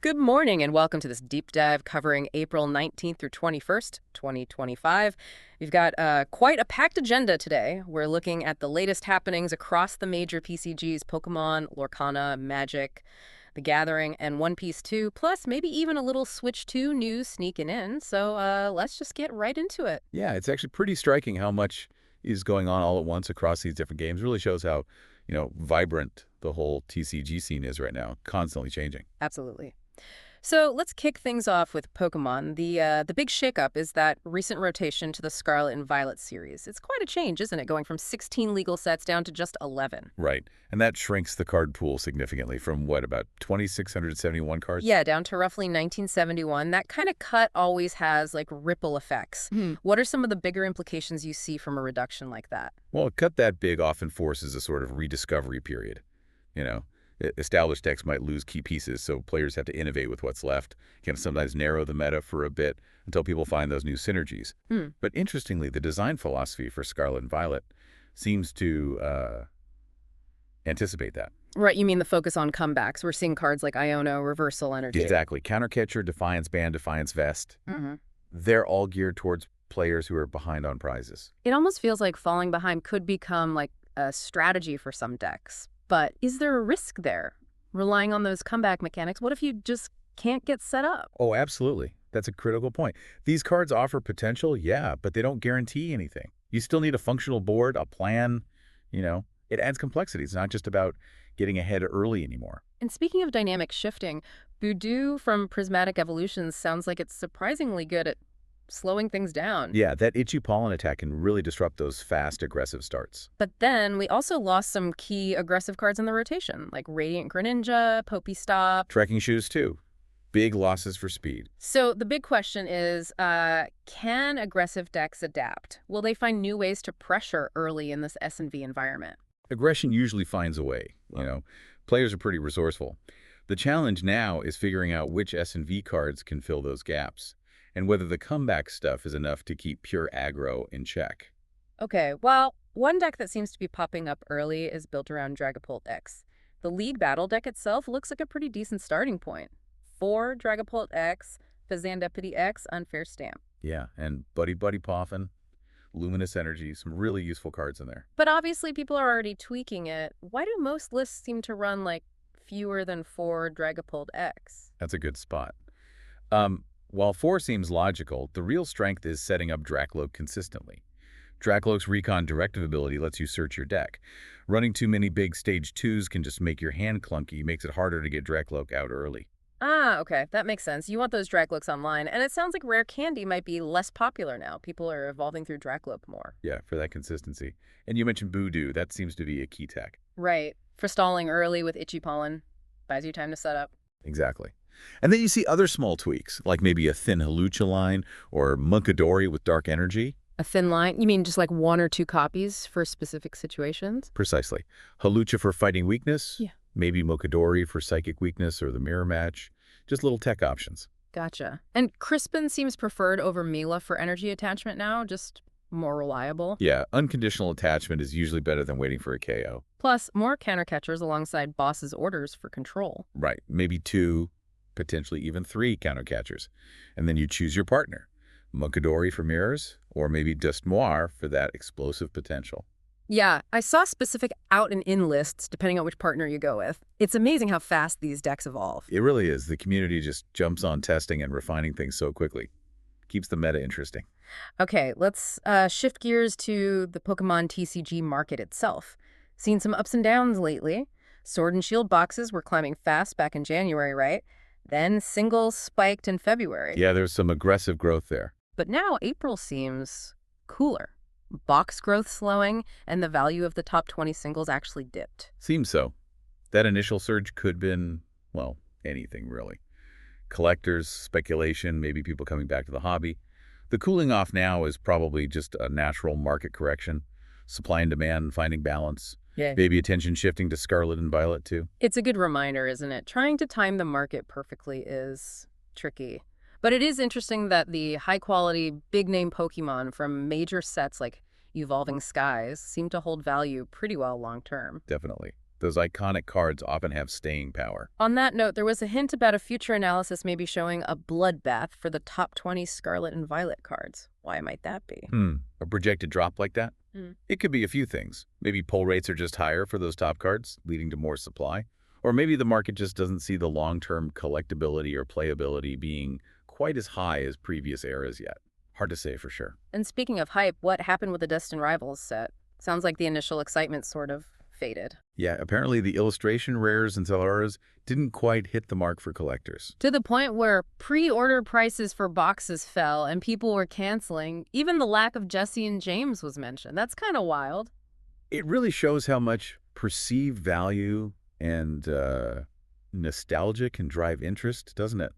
Good morning and welcome to this deep dive covering April 19th through 21st, 2025. We've got quite a packed agenda today. We're looking at the latest happenings across the major PCGs, Pokemon, Lorcana, Magic, The Gathering, and One Piece 2, plus maybe even a little Switch 2 news sneaking in. So let's just get right into it. Yeah, it's actually pretty striking how much is going on all at once across these different games. Really shows how, vibrant the whole TCG scene is right now, constantly changing. Absolutely. So let's kick things off with Pokemon. The big shakeup is that recent rotation to the Scarlet and Violet series. It's quite a change, isn't it? Going from 16 legal sets down to just 11. Right. And that shrinks the card pool significantly from about 2,671 cards? Yeah, down to roughly 1971. That kind of cut always has like ripple effects. What are some of the bigger implications you see from a reduction like that? Well, a cut that big often forces a sort of rediscovery period. You know, established decks might lose key pieces, so players have to innovate with what's left. Can sometimes narrow the meta for a bit until people find those new synergies. But interestingly, the design philosophy for Scarlet and Violet seems to anticipate that. Right, you mean the focus on comebacks. We're seeing cards like Iono, Reversal Energy. Exactly. Countercatcher, Defiance Band, Defiance Vest. They're all geared towards players who are behind on prizes. It almost feels like falling behind could become like a strategy for some decks. But is there a risk there, relying on those comeback mechanics? What if you just can't get set up? Oh, absolutely. That's a critical point. These cards offer potential, yeah, but they don't guarantee anything. You still need a functional board, a plan, It adds complexity. It's not just about getting ahead early anymore. And speaking of dynamic shifting, Voodoo from Prismatic Evolutions sounds like it's surprisingly good at slowing things down. Yeah, that itchy pollen attack can really disrupt those fast, aggressive starts. But then we also lost some key aggressive cards in the rotation, like Radiant Greninja, Stop. Trekking shoes, too. Big losses for speed. So the big question is, can aggressive decks adapt? Will they find new ways to pressure early in this S&V environment? Aggression usually finds a way, Players are pretty resourceful. The challenge now is figuring out which S&V cards can fill those gaps, and whether the comeback stuff is enough to keep pure aggro in check. Okay, well, one deck that seems to be popping up early is built around Dragapult X. The League Battle deck itself looks like a pretty decent starting point. 4 Dragapult X, Fazandipity X, Unfair Stamp. Yeah, and Buddy Buddy Poffin, Luminous Energy, some really useful cards in there. But obviously people are already tweaking it. Why do most lists seem to run like fewer than 4 Dragapult X? That's a good spot. While 4 seems logical, the real strength is setting up Dracloak consistently. Dracloak's Recon Directive ability lets you search your deck. Running too many big Stage 2s can just make your hand clunky, makes it harder to get Dracloak out early. Ah, okay, that makes sense. You want those Dracloaks online, and it sounds like Rare Candy might be less popular now. People are evolving through Dracloak more. Yeah, for that consistency. And you mentioned Voodoo. That seems to be a key tech. Right. For stalling early with Itchy Pollen. Buys you time to set up. Exactly. And then you see other small tweaks, like maybe a thin Halucha line or Munkidori with Dark Energy. A thin line? You mean just like 1 or 2 copies for specific situations? Precisely. Halucha for fighting weakness. Yeah. Maybe Munkidori for psychic weakness or the mirror match. Just little tech options. Gotcha. And Crispin seems preferred over Mila for energy attachment now, just more reliable. Yeah, unconditional attachment is usually better than waiting for a KO. Plus, more countercatchers alongside Boss's orders for control. Right. Maybe 2, potentially even 3 countercatchers. And then you choose your partner. Munkidori for mirrors, or maybe Dust Noir for that explosive potential. Yeah, I saw specific out and in lists depending on which partner you go with. It's amazing how fast these decks evolve. It really is. The community just jumps on testing and refining things so quickly. Keeps the meta interesting. Okay, let's shift gears to the Pokemon TCG market itself. Seen some ups and downs lately. Sword and Shield boxes were climbing fast back in January, right? Then singles spiked in February. Yeah, there's some aggressive growth there. But now April seems cooler. Box growth slowing, and the value of the top 20 singles actually dipped. Seems so. That initial surge could have been, well, anything really. Collectors, speculation, maybe people coming back to the hobby. The cooling off now is probably just a natural market correction. Supply and demand finding balance. Yeah. Maybe attention shifting to Scarlet and Violet too. It's a good reminder, isn't it? Trying to time the market perfectly is tricky. But it is interesting that the high-quality, big-name Pokemon from major sets like Evolving Skies seem to hold value pretty well long-term. Definitely. Those iconic cards often have staying power. On that note, there was a hint about a future analysis maybe showing a bloodbath for the top 20 Scarlet and Violet cards. Why might that be? A projected drop like that? It could be a few things. Maybe pull rates are just higher for those top cards, leading to more supply. Or maybe the market just doesn't see the long-term collectability or playability being quite as high as previous eras yet. Hard to say for sure. And speaking of hype, what happened with the Destined Rivals set? Sounds like the initial excitement sort of faded. Yeah, apparently the illustration rares and Zelluras didn't quite hit the mark for collectors. To the point where pre-order prices for boxes fell and people were canceling. Even the lack of Jesse and James was mentioned. That's kind of wild. It really shows how much perceived value and nostalgia can drive interest, doesn't it?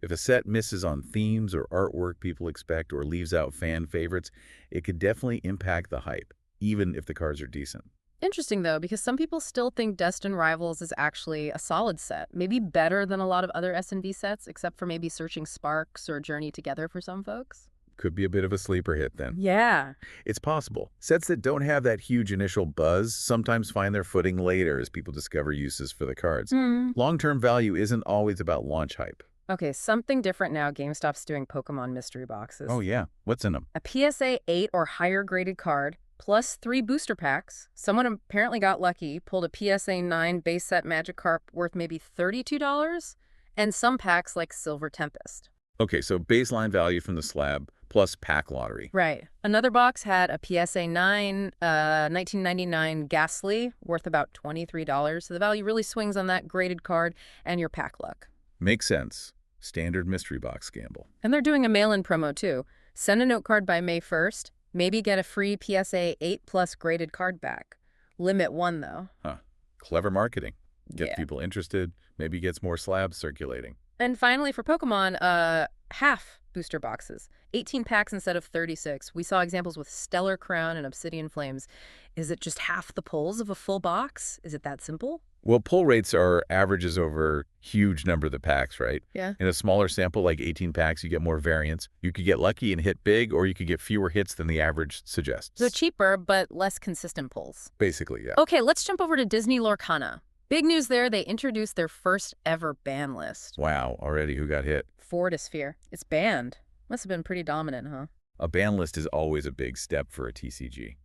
If a set misses on themes or artwork people expect or leaves out fan favorites, it could definitely impact the hype, even if the cards are decent. Interesting, though, because some people still think Destined Rivals is actually a solid set. Maybe better than a lot of other S&V sets, except for maybe Searching Sparks or Journey Together for some folks. Could be a bit of a sleeper hit then. Yeah. It's possible. Sets that don't have that huge initial buzz sometimes find their footing later as people discover uses for the cards. Long-term value isn't always about launch hype. Okay, something different now. GameStop's doing Pokemon mystery boxes. Oh yeah, what's in them? A PSA 8 or higher graded card, plus 3 booster packs. Someone apparently got lucky, pulled a PSA 9 base set Magikarp worth maybe $32, and some packs like Silver Tempest. Okay, so baseline value from the slab plus pack lottery. Right. Another box had a PSA 9 1999 Ghastly worth about $23, so the value really swings on that graded card and your pack luck. Makes sense. Standard mystery box gamble. And they're doing a mail-in promo too. Send a note card by May 1st. Maybe get a free PSA 8+ graded card back. Limit 1, though. Huh. Clever marketing. Gets Yeah. people interested, maybe gets more slabs circulating. And finally, for Pokemon, half booster boxes. 18 packs instead of 36. We saw examples with Stellar Crown and Obsidian Flames. Is it just half the pulls of a full box? Is it that simple? Well, pull rates are averages over huge number of the packs, right? Yeah. In a smaller sample, like 18 packs, you get more variance. You could get lucky and hit big, or you could get fewer hits than the average suggests. So cheaper, but less consistent pulls. Basically, yeah. Okay, let's jump over to Disney Lorcana. Big news there, they introduced their first ever ban list. Wow, already who got hit? Fortisphere. It's banned. Must have been pretty dominant, huh? A ban list is always a big step for a TCG.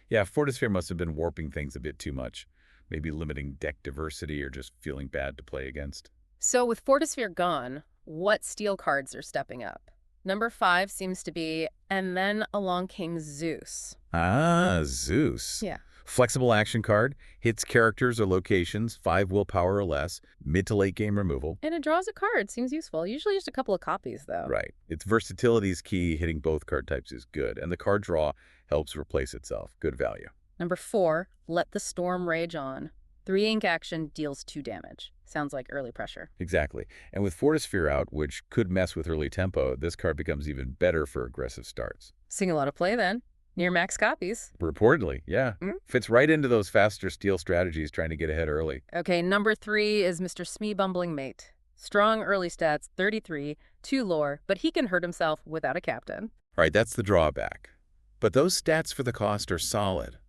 Yeah, Fortisphere must have been warping things a bit too much. Maybe limiting deck diversity or just feeling bad to play against. So with Fortisphere gone, what steel cards are stepping up? Number 5 seems to be, and then along came Zeus. Ah, Zeus. Yeah. Flexible action card, hits characters or locations, 5 willpower or less, mid to late game removal. And it draws a card. Seems useful. Usually just a couple of copies, though. Right. Its versatility is key. Hitting both card types is good. And the card draw helps replace itself. Good value. Number 4, Let the Storm Rage On. 3 ink action deals 2 damage. Sounds like early pressure. Exactly. And with Fortisphere out, which could mess with early tempo, this card becomes even better for aggressive starts. Seeing a lot of play then. Near max copies. Reportedly, yeah. Fits right into those faster steel strategies trying to get ahead early. Okay, number 3 is Mr. Smee Bumbling Mate. Strong early stats, 33, 2 lore, but he can hurt himself without a captain. All right, that's the drawback. But those stats for the cost are solid.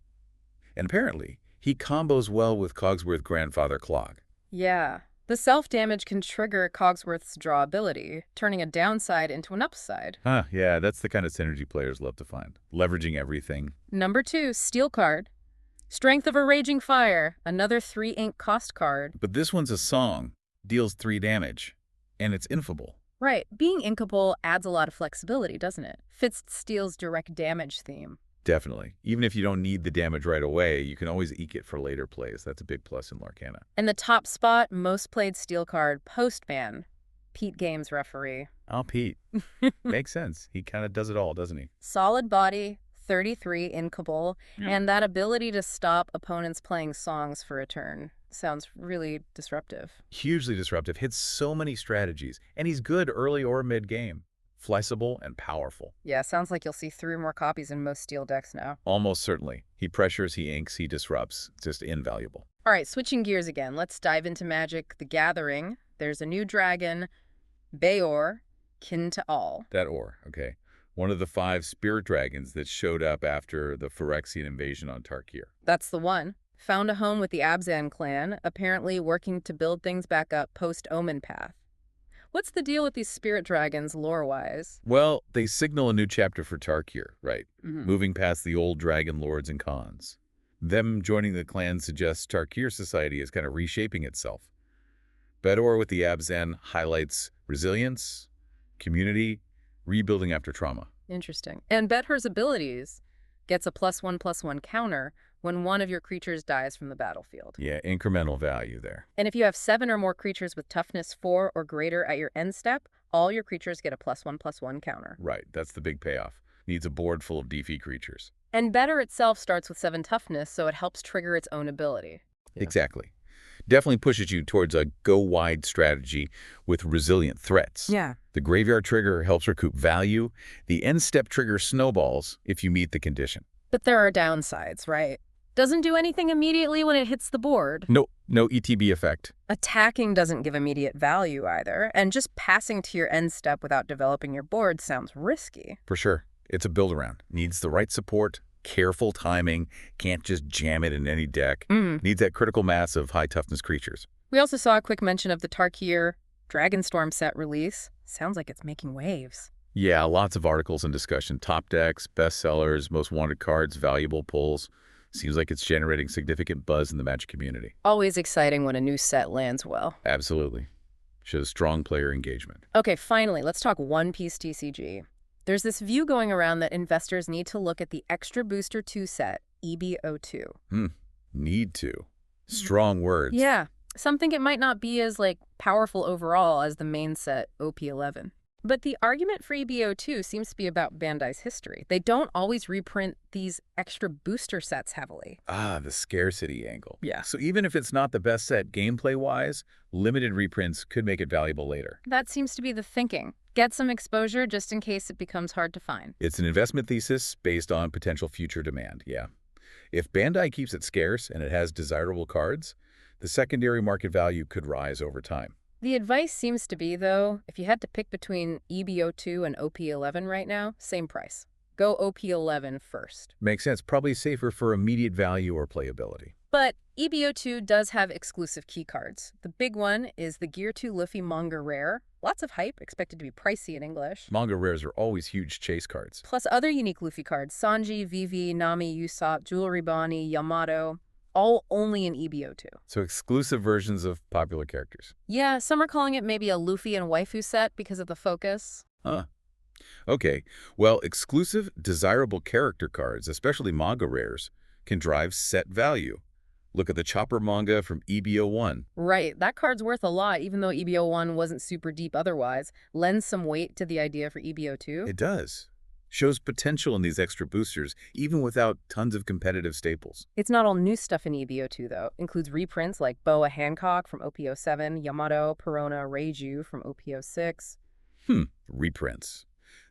And apparently, he combos well with Cogsworth Grandfather Clock. Yeah. The self-damage can trigger Cogsworth's draw ability, turning a downside into an upside. Yeah, that's the kind of synergy players love to find. Leveraging everything. Number 2, Steel card. Strength of a Raging Fire, another 3 ink cost card. But this one's a song, deals 3 damage, and it's infable. Right, being inkable adds a lot of flexibility, doesn't it? Fits Steel's direct damage theme. Definitely. Even if you don't need the damage right away, you can always eke it for later plays. That's a big plus in Lorcana. And the top spot, most played Steel card, Postman. Pete Games referee. Oh, Pete. Makes sense. He kind of does it all, doesn't he? Solid body, 33 inkable, and that ability to stop opponents playing songs for a turn. Sounds really disruptive. Hugely disruptive. Hits so many strategies. And he's good early or mid-game. Flexible and powerful. Yeah, sounds like you'll see 3 more copies in most Steel decks now. Almost certainly. He pressures, he inks, he disrupts. It's just invaluable. All right, switching gears again. Let's dive into Magic: The Gathering. There's a new dragon, Bayor, kin to all. That or, okay. One of the 5 spirit dragons that showed up after the Phyrexian invasion on Tarkir. That's the one. found a home with the Abzan clan, apparently working to build things back up post-Omen Path. What's the deal with these spirit dragons lore-wise? Well, they signal a new chapter for Tarkir, right? Mm-hmm. Moving past the old dragon lords and khans. Them joining the clan suggests Tarkir society is kind of reshaping itself. Bedor with the Abzan highlights resilience, community, rebuilding after trauma. Interesting. And Bedher's abilities gets a +1/+1 counter when one of your creatures dies from the battlefield. Yeah, incremental value there. And if you have 7 or more creatures with toughness 4 or greater at your end step, all your creatures get a +1/+1 counter. Right, that's the big payoff. Needs a board full of defy creatures. And Bedher itself starts with 7 toughness, so it helps trigger its own ability. Yeah. Exactly. Definitely pushes you towards a go-wide strategy with resilient threats. Yeah. The graveyard trigger helps recoup value. The end step trigger snowballs if you meet the condition. But there are downsides, right? Doesn't do anything immediately when it hits the board. No ETB effect. Attacking doesn't give immediate value either, and just passing to your end step without developing your board sounds risky. For sure. It's a build-around. Needs the right support, careful timing, can't just jam it in any deck. Needs that critical mass of high-toughness creatures. We also saw a quick mention of the Tarkir Dragonstorm set release. Sounds like it's making waves. Yeah, lots of articles and discussion. Top decks, bestsellers, most wanted cards, valuable pulls. Seems like it's generating significant buzz in the Magic community. Always exciting when a new set lands well. Absolutely. Shows strong player engagement. Okay, finally, let's talk One Piece TCG. There's this view going around that investors need to look at the Extra Booster 2 set, EBO2. Need to. Strong words. Yeah, some think it might not be as, powerful overall as the main set, OP11. But the argument for EBO2 seems to be about Bandai's history. They don't always reprint these extra booster sets heavily. Ah, the scarcity angle. Yeah. So even if it's not the best set gameplay-wise, limited reprints could make it valuable later. That seems to be the thinking. Get some exposure just in case it becomes hard to find. It's an investment thesis based on potential future demand, yeah. If Bandai keeps it scarce and it has desirable cards, the secondary market value could rise over time. The advice seems to be, though, if you had to pick between EBO2 and OP11 right now, same price. Go OP11 first. Makes sense. Probably safer for immediate value or playability. But EBO2 does have exclusive key cards. The big one is the Gear 2 Luffy Manga Rare. Lots of hype, expected to be pricey in English. Manga rares are always huge chase cards. Plus other unique Luffy cards, Sanji, Vivi, Nami, Usopp, Jewelry Bonnie, Yamato, all only in EBO2. So exclusive versions of popular characters. Yeah, some are calling it maybe a Luffy and waifu set because of the focus. Huh. Okay, well, exclusive, desirable character cards, especially manga rares, can drive set value. Look at the Chopper manga from EBO1. Right, that card's worth a lot, even though EBO1 wasn't super deep otherwise. Lends some weight to the idea for EBO2. It does. Shows potential in these extra boosters, even without tons of competitive staples. It's not all new stuff in EBO2, though. Includes reprints like Boa Hancock from OP07, Yamato, Perona, Reiju from OP06. Reprints.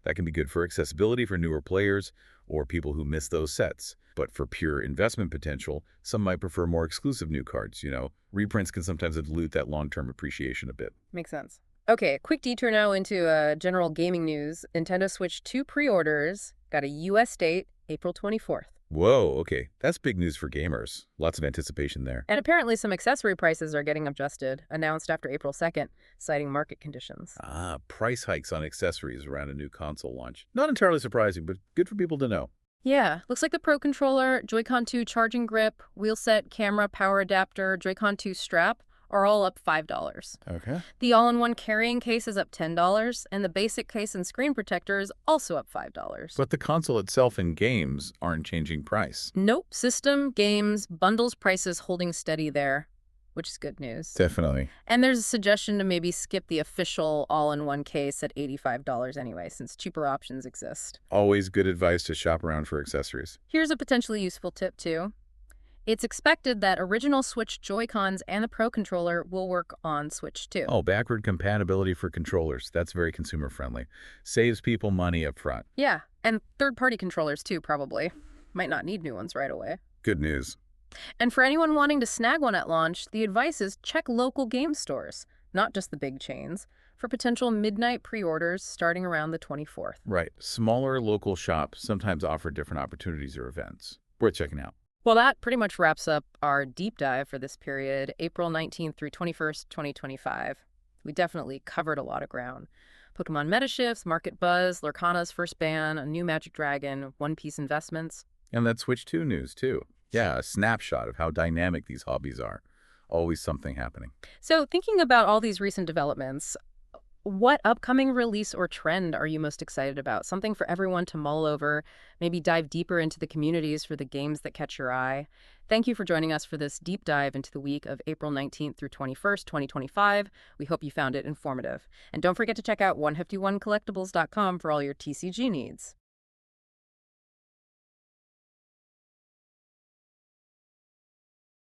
That can be good for accessibility for newer players or people who miss those sets. But for pure investment potential, some might prefer more exclusive new cards. Reprints can sometimes dilute that long-term appreciation a bit. Makes sense. Okay, quick detour now into general gaming news. Nintendo Switch 2 pre-orders got a U.S. date, April 24th. Whoa, okay. That's big news for gamers. Lots of anticipation there. And apparently some accessory prices are getting adjusted, announced after April 2nd, citing market conditions. Ah, price hikes on accessories around a new console launch. Not entirely surprising, but good for people to know. Yeah, looks like the Pro Controller, Joy-Con 2 charging grip, wheel set, camera, power adapter, Joy-Con 2 strap are all up $5. Okay. The all-in-one carrying case is up $10, and the basic case and screen protector is also up $5. But the console itself and games aren't changing price. Nope, system, games, bundles prices holding steady there, which is good news. Definitely. And there's a suggestion to maybe skip the official all-in-one case at $85 anyway, since cheaper options exist. Always good advice to shop around for accessories. Here's a potentially useful tip, too. It's expected that original Switch Joy-Cons and the Pro Controller will work on Switch 2. Oh, backward compatibility for controllers. That's very consumer-friendly. Saves people money up front. Yeah, and third-party controllers, too, probably. Might not need new ones right away. Good news. And for anyone wanting to snag one at launch, the advice is check local game stores, not just the big chains, for potential midnight pre-orders starting around the 24th. Right. Smaller local shops sometimes offer different opportunities or events. Worth checking out. Well, that pretty much wraps up our deep dive for this period, April 19th through 21st, 2025. We definitely covered a lot of ground. Pokemon meta shifts, market buzz, Lorcana's first ban, a new Magic Dragon, One Piece investments. And that Switch 2 news, too. Yeah, a snapshot of how dynamic these hobbies are. Always something happening. So, thinking about all these recent developments, what upcoming release or trend are you most excited about? Something for everyone to mull over, maybe dive deeper into the communities for the games that catch your eye. Thank you for joining us for this deep dive into the week of April 19th through 21st, 2025. We hope you found it informative. And don't forget to check out 151collectables.com for all your TCG needs.